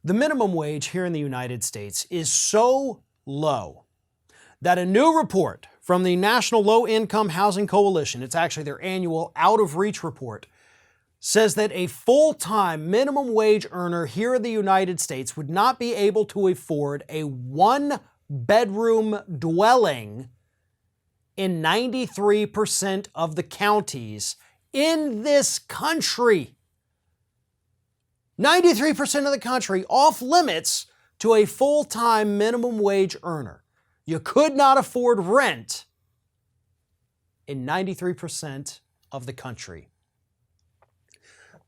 The minimum wage here in the United States is so low that a new report from the National Low Income Housing Coalition, it's actually their annual Out of Reach report, says that a full-time minimum wage earner here in the United States would not be able to afford a one-bedroom dwelling in 93% of the counties in this country. 93% of the country off limits to a full-time minimum wage earner. You could not afford rent in 93% of the country.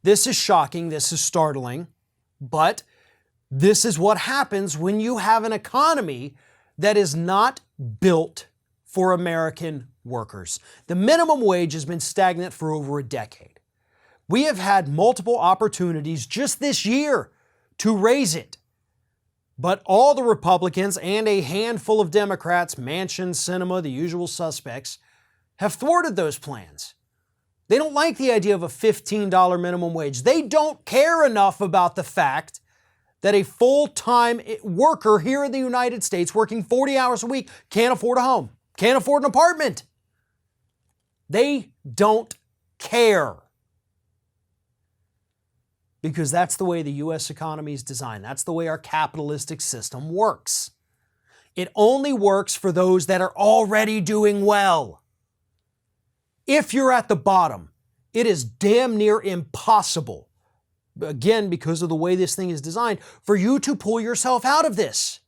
This is shocking, this is startling, but this is what happens when you have an economy that is not built for American workers. The minimum wage has been stagnant for over a decade. We have had multiple opportunities just this year to raise it. But all the Republicans and a handful of Democrats, Manchin, Sinema, the usual suspects, have thwarted those plans. They don't like the idea of a $15 minimum wage. They don't care enough about the fact that a full-time worker here in the United States working 40 hours a week can't afford a home, can't afford an apartment. They don't care. Because that's the way the U.S. economy is designed. That's the way our capitalistic system works. It only works for those that are already doing well. If you're at the bottom, it is damn near impossible, again, because of the way this thing is designed, for you to pull yourself out of this.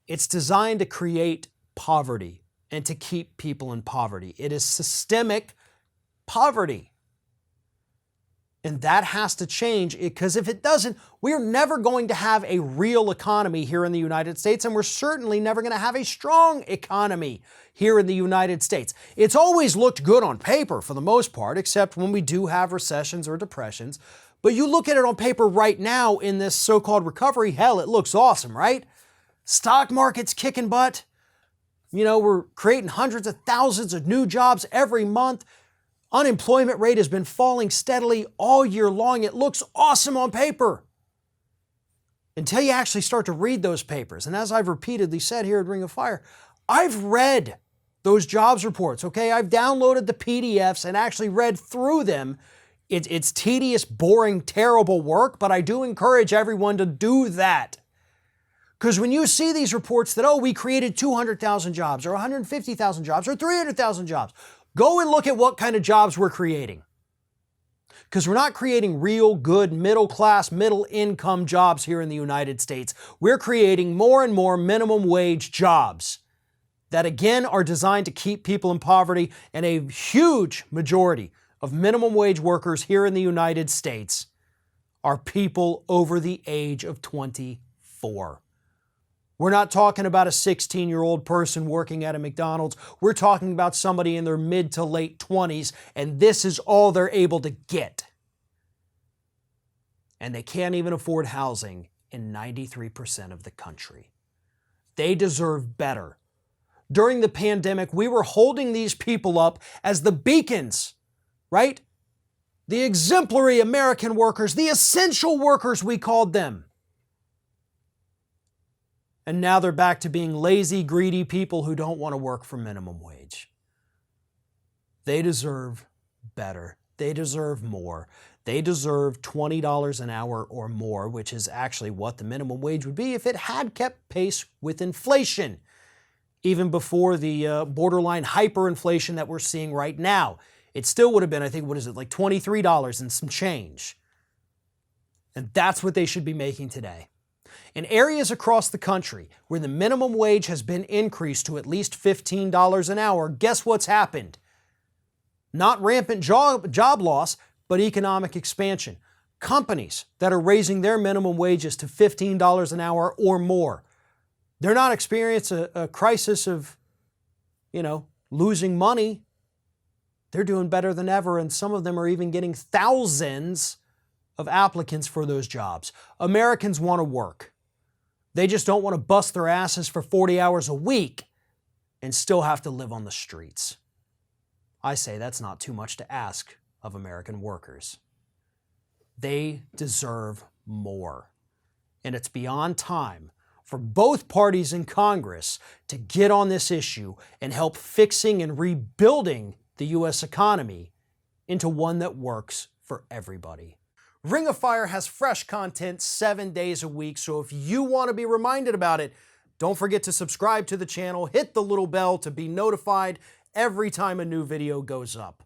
It's designed to create poverty and to keep people in poverty. It is systemic poverty. And that has to change, because if it doesn't, we're never going to have a real economy here in the United States, and we're certainly never going to have a strong economy here in the United States. It's always looked good on paper for the most part, except when we do have recessions or depressions. But you look at it on paper right now in this so-called recovery, hell, it looks awesome, right? Stock market's kicking butt. You know, we're creating hundreds of thousands of new jobs every month. Unemployment rate has been falling steadily all year long. It looks awesome on paper until you actually start to read those papers. And as I've repeatedly said here at Ring of Fire, I've read those jobs reports, okay? I've downloaded the PDFs and actually read through them. It's tedious, boring, terrible work, but I do encourage everyone to do that. Because when you see these reports that, oh, we created 200,000 jobs or 150,000 jobs or 300,000 jobs, go and look at what kind of jobs we're creating. Because we're not creating real good middle-class, middle-income jobs here in the United States. We're creating more and more minimum wage jobs that, again, are designed to keep people in poverty, and a huge majority of minimum wage workers here in the United States are people over the age of 24. We're not talking about a 16-year-old person working at a McDonald's. We're talking about somebody in their mid to late 20s, and this is all they're able to get. And they can't even afford housing in 93% of the country. They deserve better. During the pandemic, we were holding these people up as the beacons, right? The exemplary American workers, the essential workers, we called them. And now they're back to being lazy, greedy people who don't want to work for minimum wage. They deserve better. They deserve more. They deserve $20 an hour or more, which is actually what the minimum wage would be if it had kept pace with inflation, even before the borderline hyperinflation that we're seeing right now. It still would have been, I think, like $23 and some change. And that's what they should be making today. In areas across the country where the minimum wage has been increased to at least $15 an hour, guess what's happened? Not rampant job loss, but economic expansion. Companies that are raising their minimum wages to $15 an hour or more, they're not experiencing a crisis of, losing money. They're doing better than ever, and some of them are even getting thousands of applicants for those jobs. Americans want to work. They just don't want to bust their asses for 40 hours a week and still have to live on the streets. I say that's not too much to ask of American workers. They deserve more. And it's beyond time for both parties in Congress to get on this issue and help fixing and rebuilding the U.S. economy into one that works for everybody. Ring of Fire has fresh content 7 days a week, so if you want to be reminded about it, don't forget to subscribe to the channel, hit the little bell to be notified every time a new video goes up.